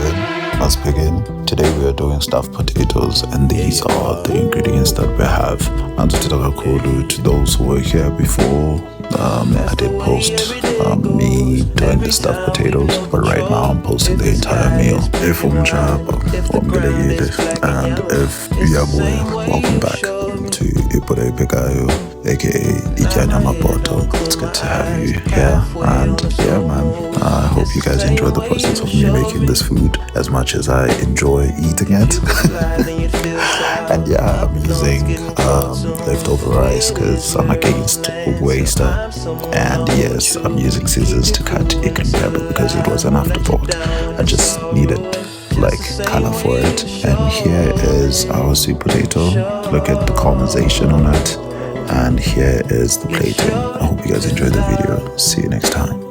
in. Let's begin. Today we are doing stuffed potatoes, and these are the ingredients that we have. And to those who were here before, I did post me doing the stuffed potatoes, but right now I'm posting the entire meal. If and if welcome back to Ibhuda Ephekayo, aka Mapoto. It's good to have you here, and yeah, man, I hope you guys enjoy the process of me making this food as much as I enjoy eating it. And yeah, I'm using leftover rice because I'm against waste, and yes, I'm using scissors to cut chicken pepper because it was an afterthought. I just needed like color for it. And here is our sweet potato. Look at the caramelization on it, and here is the plating. I hope you guys enjoyed the video. See you next time.